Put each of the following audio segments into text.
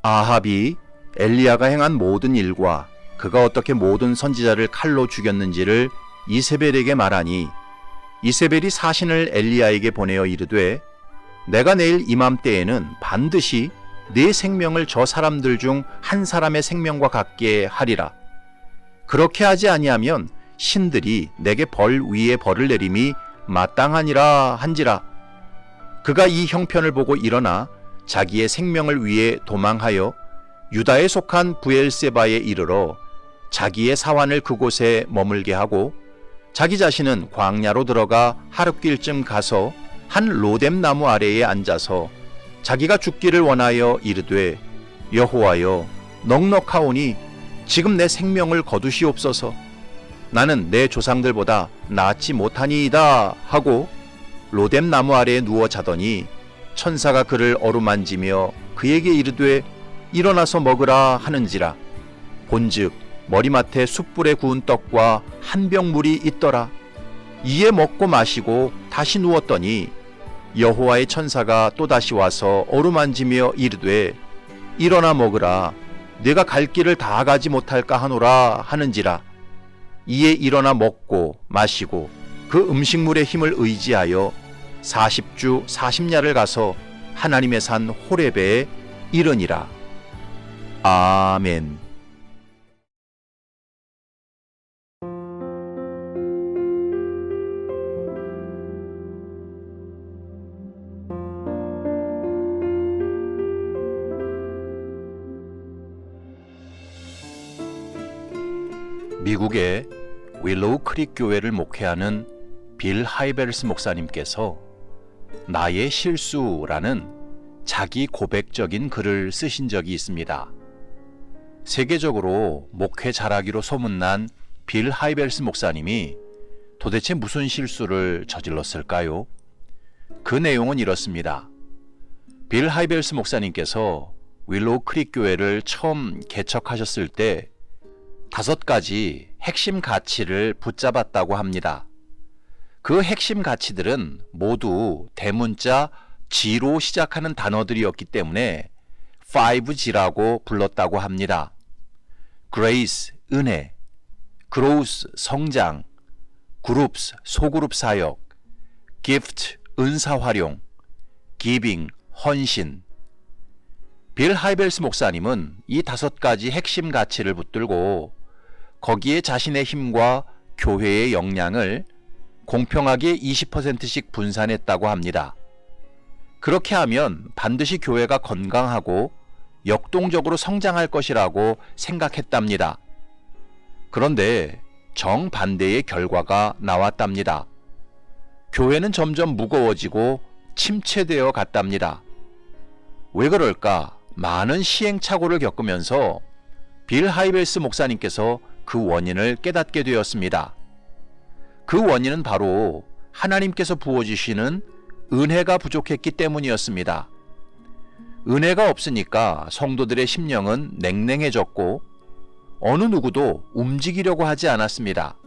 아합이 엘리야가 행한 모든 일과 그가 어떻게 모든 선지자를 칼로 죽였는지를 이세벨에게 말하니 이세벨이 사신을 엘리야에게 보내어 이르되 내가 내일 이맘때에는 반드시 네 생명을 저 사람들 중 한 사람의 생명과 같게 하리라. 그렇게 하지 아니하면 신들이 내게 벌 위에 벌을 내림이 마땅하니라 한지라. 그가 이 형편을 보고 일어나 자기의 생명을 위해 도망하여 유다에 속한 부엘세바에 이르러 자기의 사환을 그곳에 머물게 하고 자기 자신은 광야로 들어가 하룻길쯤 가서 한 로뎀 나무 아래에 앉아서 자기가 죽기를 원하여 이르되 여호와여 넉넉하오니 지금 내 생명을 거두시옵소서. 나는 내 조상들보다 낫지 못하니이다 하고 로뎀 나무 아래에 누워 자더니 천사가 그를 어루만지며 그에게 이르되 일어나서 먹으라 하는지라. 본즉 머리맡에 숯불에 구운 떡과 한 병 물이 있더라. 이에 먹고 마시고 다시 누웠더니 여호와의 천사가 또다시 와서 어루만지며 이르되 일어나 먹으라. 네가 갈 길을 다 가지 못할까 하노라 하는지라. 이에 일어나 먹고 마시고 그 음식물의 힘을 의지하여 40주 40야를 가서 하나님의 산 호렙에 이르니라. 아멘. 미국의 윌로우 크릭 교회를 목회하는 빌 하이벨스 목사님께서 나의 실수라는 자기 고백적인 글을 쓰신 적이 있습니다. 세계적으로 목회 잘하기로 소문난 빌 하이벨스 목사님이 도대체 무슨 실수를 저질렀을까요? 그 내용은 이렇습니다. 빌 하이벨스 목사님께서 윌로우 크릭 교회를 처음 개척하셨을 때 5가지 핵심 가치를 붙잡았다고 합니다. 그 핵심 가치들은 모두 대문자 G로 시작하는 단어들이었기 때문에 5G라고 불렀다고 합니다. Grace, 은혜, Growth, 성장, Groups, 소그룹 사역, Gift, 은사 활용, Giving, 헌신. 빌 하이벨스 목사님은 이 5가지 핵심 가치를 붙들고 거기에 자신의 힘과 교회의 역량을 공평하게 20%씩 분산했다고 합니다. 그렇게 하면 반드시 교회가 건강하고 역동적으로 성장할 것이라고 생각했답니다. 그런데 정반대의 결과가 나왔답니다. 교회는 점점 무거워지고 침체되어 갔답니다. 왜 그럴까? 많은 시행착오를 겪으면서 빌 하이벨스 목사님께서 그 원인을 깨닫게 되었습니다. 그 원인은 바로 하나님께서 부어주시는 은혜가 부족했기 때문이었습니다. 은혜가 없으니까 성도들의 심령은 냉랭해졌고 어느 누구도 움직이려고 하지 않았습니다.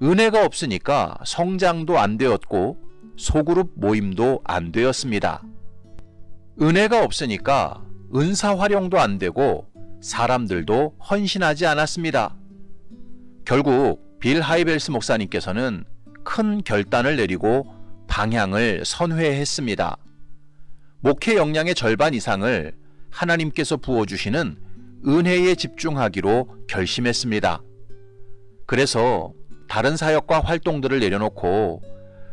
은혜가 없으니까 성장도 안 되었고 소그룹 모임도 안 되었습니다. 은혜가 없으니까 은사 활용도 안 되고 사람들도 헌신하지 않았습니다. 결국 빌 하이벨스 목사님께서는 큰 결단을 내리고 방향을 선회했습니다. 목회 역량의 절반 이상을 하나님께서 부어주시는 은혜에 집중하기로 결심했습니다. 그래서 다른 사역과 활동들을 내려놓고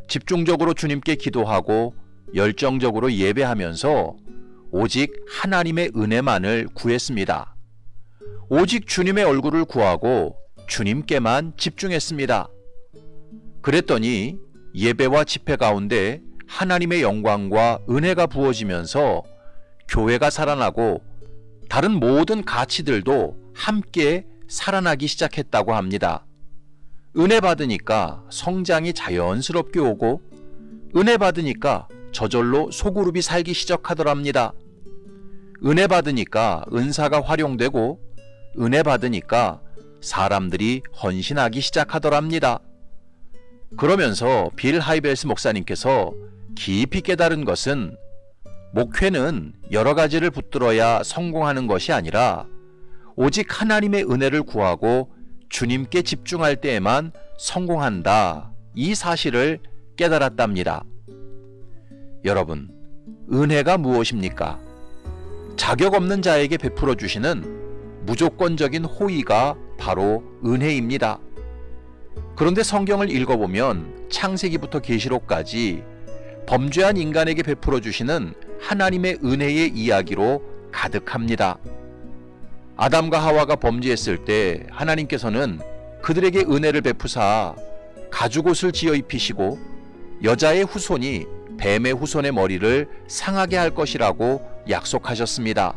집중적으로 주님께 기도하고 열정적으로 예배하면서 오직 하나님의 은혜만을 구했습니다. 오직 주님의 얼굴을 구하고 주님께만 집중했습니다. 그랬더니 예배와 집회 가운데 하나님의 영광과 은혜가 부어지면서 교회가 살아나고 다른 모든 가치들도 함께 살아나기 시작했다고 합니다. 은혜 받으니까 성장이 자연스럽게 오고 은혜 받으니까 저절로 소그룹이 살기 시작하더랍니다. 은혜 받으니까 은사가 활용되고 은혜 받으니까 사람들이 헌신하기 시작하더랍니다. 그러면서 빌 하이벨스 목사님께서 깊이 깨달은 것은 목회는 여러 가지를 붙들어야 성공하는 것이 아니라 오직 하나님의 은혜를 구하고 주님께 집중할 때에만 성공한다. 이 사실을 깨달았답니다. 여러분, 은혜가 무엇입니까? 자격 없는 자에게 베풀어 주시는 무조건적인 호의가 바로 은혜입니다. 그런데 성경을 읽어보면 창세기부터 계시록까지 범죄한 인간에게 베풀어 주시는 하나님의 은혜의 이야기로 가득합니다. 아담과 하와가 범죄했을 때 하나님께서는 그들에게 은혜를 베푸사 가죽옷을 지어 입히시고 여자의 후손이 뱀의 후손의 머리를 상하게 할 것이라고 약속하셨습니다.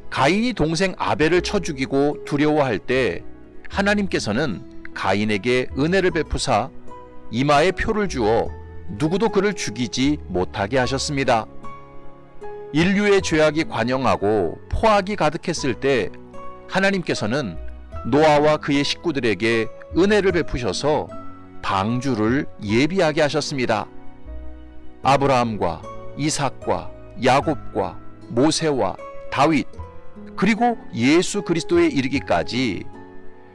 가인이 동생 아벨을 쳐 죽이고 두려워할 때 하나님께서는 가인에게 은혜를 베푸사 이마에 표를 주어 누구도 그를 죽이지 못하게 하셨습니다. 인류의 죄악이 관영하고 포악이 가득했을 때 하나님께서는 노아와 그의 식구들에게 은혜를 베푸셔서 방주를 예비하게 하셨습니다. 아브라함과 이삭과 야곱과 모세와 다윗 그리고 예수 그리스도에 이르기까지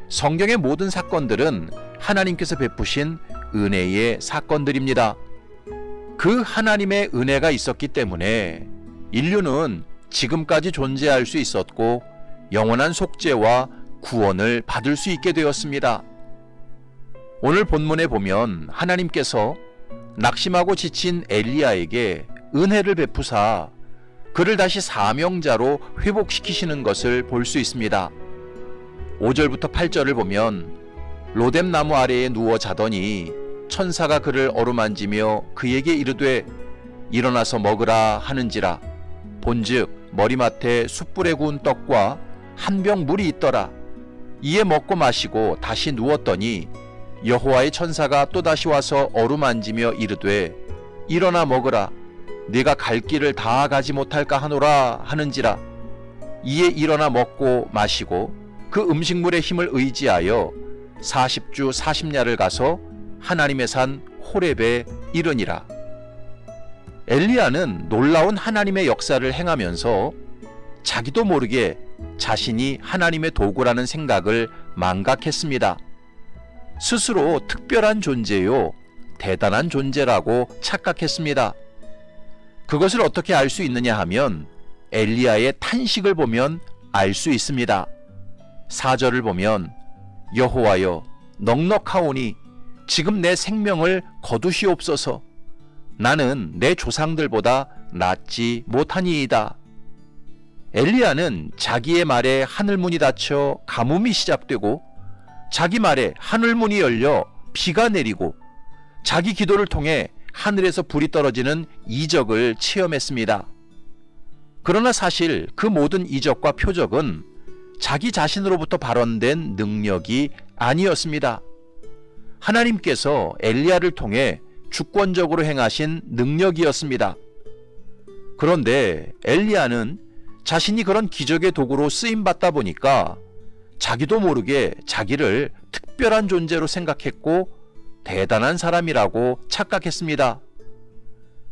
성경의 모든 사건들은 하나님께서 베푸신 은혜의 사건들입니다. 그 하나님의 은혜가 있었기 때문에 인류는 지금까지 존재할 수 있었고 영원한 속죄와 구원을 받을 수 있게 되었습니다. 오늘 본문에 보면 하나님께서 낙심하고 지친 엘리야에게 은혜를 베푸사 그를 다시 사명자로 회복시키시는 것을 볼 수 있습니다. 5절부터 8절을 보면 로뎀 나무 아래에 누워 자더니 천사가 그를 어루만지며 그에게 이르되 일어나서 먹으라 하는지라. 본즉 머리맡에 숯불에 구운 떡과 한 병 물이 있더라. 이에 먹고 마시고 다시 누웠더니 여호와의 천사가 또다시 와서 어루만지며 이르되 일어나 먹으라. 네가 갈 길을 다 가지 못할까 하노라 하는지라. 이에 일어나 먹고 마시고 그 음식물의 힘을 의지하여 40주 40야를 가서 하나님의 산 호렙에 이르니라. 엘리야는 놀라운 하나님의 역사를 행하면서 자기도 모르게 자신이 하나님의 도구라는 생각을 망각했습니다. 스스로 특별한 존재요, 대단한 존재라고 착각했습니다. 그것을 어떻게 알 수 있느냐 하면 엘리야의 탄식을 보면 알 수 있습니다. 4절을 보면 여호와여 넉넉하오니 지금 내 생명을 거두시옵소서. 나는 내 조상들보다 낫지 못하니이다. 엘리야는 자기의 말에 하늘문이 닫혀 가뭄이 시작되고 자기 말에 하늘문이 열려 비가 내리고 자기 기도를 통해 하늘에서 불이 떨어지는 이적을 체험했습니다. 그러나 사실 그 모든 이적과 표적은 자기 자신으로부터 발원된 능력이 아니었습니다. 하나님께서 엘리야를 통해 주권적으로 행하신 능력이었습니다. 그런데 엘리야는 자신이 그런 기적의 도구로 쓰임받다 보니까 자기도 모르게 자기를 특별한 존재로 생각했고 대단한 사람이라고 착각했습니다.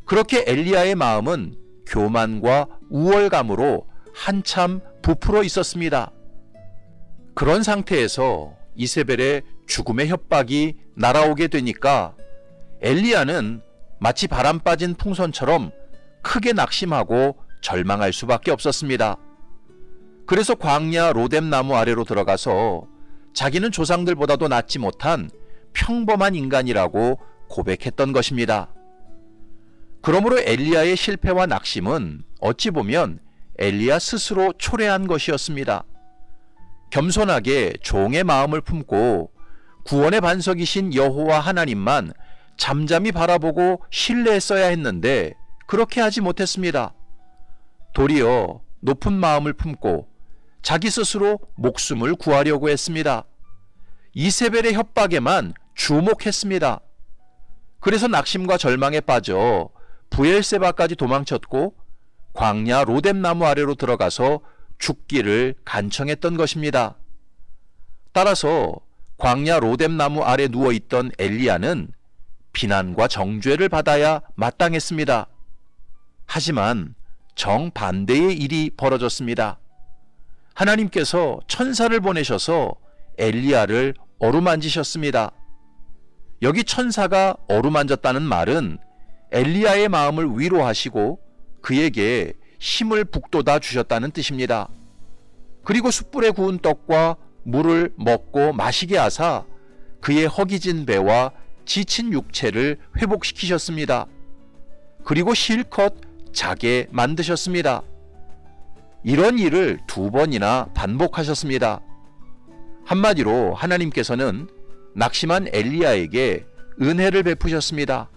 그렇게 엘리야의 마음은 교만과 우월감으로 한참 부풀어 있었습니다. 그런 상태에서 이세벨의 죽음의 협박이 날아오게 되니까 엘리야는 마치 바람 빠진 풍선처럼 크게 낙심하고 절망할 수밖에 없었습니다. 그래서 광야 로뎀 나무 아래로 들어가서 자기는 조상들보다도 낫지 못한 평범한 인간이라고 고백했던 것입니다. 그러므로 엘리야의 실패와 낙심은 어찌 보면 엘리야 스스로 초래한 것이었습니다. 겸손하게 종의 마음을 품고 구원의 반석이신 여호와 하나님만 잠잠히 바라보고 신뢰했어야 했는데 그렇게 하지 못했습니다. 도리어 높은 마음을 품고 자기 스스로 목숨을 구하려고 했습니다. 이세벨의 협박에만 주목했습니다. 그래서 낙심과 절망에 빠져 부엘세바까지 도망쳤고 광야 로뎀 나무 아래로 들어가서 죽기를 간청했던 것입니다. 따라서 광야 로뎀 나무 아래 누워있던 엘리야는 비난과 정죄를 받아야 마땅했습니다. 하지만 정반대의 일이 벌어졌습니다. 하나님께서 천사를 보내셔서 엘리야를 어루만지셨습니다. 여기 천사가 어루만졌다는 말은 엘리야의 마음을 위로하시고 그에게 힘을 북돋아 주셨다는 뜻입니다. 그리고 숯불에 구운 떡과 물을 먹고 마시게 하사 그의 허기진 배와 지친 육체를 회복시키셨습니다. 그리고 실컷 자게 만드셨습니다. 이런 일을 2번이나 반복하셨습니다. 한마디로 하나님께서는 낙심한 엘리야에게 은혜를 베푸셨습니다.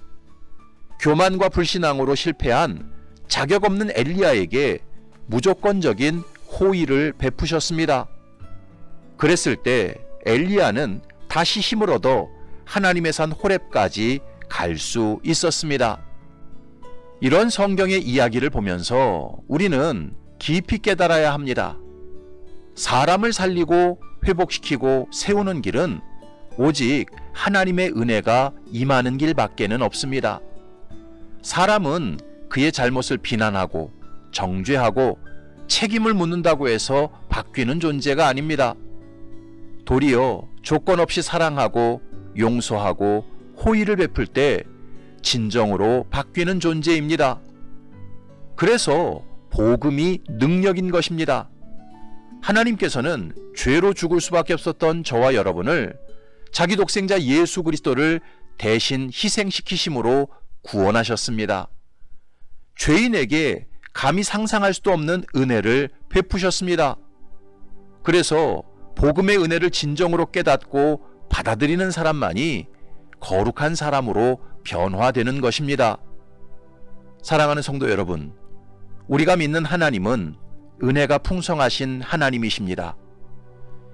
교만과 불신앙으로 실패한 자격 없는 엘리야에게 무조건적인 호의를 베푸셨습니다. 그랬을 때 엘리야는 다시 힘을 얻어 하나님의 산 호렙까지 갈 수 있었습니다. 이런 성경의 이야기를 보면서 우리는 깊이 깨달아야 합니다. 사람을 살리고 회복시키고 세우는 길은 오직 하나님의 은혜가 임하는 길밖에는 없습니다. 사람은 그의 잘못을 비난하고 정죄하고 책임을 묻는다고 해서 바뀌는 존재가 아닙니다. 도리어 조건 없이 사랑하고 용서하고 호의를 베풀 때 진정으로 바뀌는 존재입니다. 그래서 복음이 능력인 것입니다. 하나님께서는 죄로 죽을 수밖에 없었던 저와 여러분을 자기 독생자 예수 그리스도를 대신 희생시키심으로 구원하셨습니다. 죄인에게 감히 상상할 수도 없는 은혜를 베푸셨습니다. 그래서 복음의 은혜를 진정으로 깨닫고 받아들이는 사람만이 거룩한 사람으로 변화되는 것입니다. 사랑하는 성도 여러분, 우리가 믿는 하나님은 은혜가 풍성하신 하나님이십니다.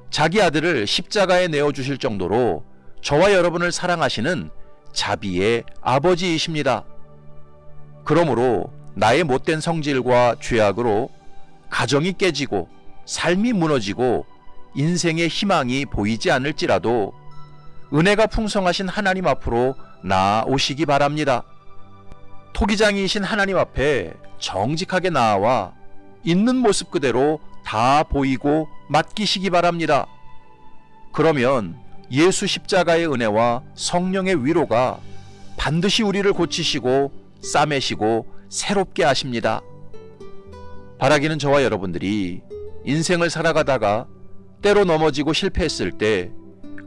자기 아들을 십자가에 내어주실 정도로 저와 여러분을 사랑하시는 자비의 아버지이십니다. 그러므로 나의 못된 성질과 죄악으로 가정이 깨지고 삶이 무너지고 인생의 희망이 보이지 않을지라도 은혜가 풍성하신 하나님 앞으로 나아오시기 바랍니다. 토기장이신 하나님 앞에 정직하게 나아와 있는 모습 그대로 다 보이고 맡기시기 바랍니다. 그러면 예수 십자가의 은혜와 성령의 위로가 반드시 우리를 고치시고 싸매시고 새롭게 하십니다. 바라기는 저와 여러분들이 인생을 살아가다가 때로 넘어지고 실패했을 때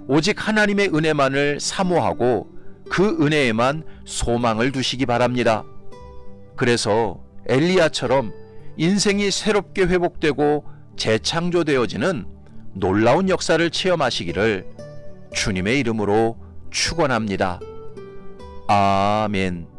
오직 하나님의 은혜만을 사모하고 그 은혜에만 소망을 두시기 바랍니다. 그래서 엘리야처럼 인생이 새롭게 회복되고 재창조되어지는 놀라운 역사를 체험하시기를 주님의 이름으로 축원합니다. 아멘.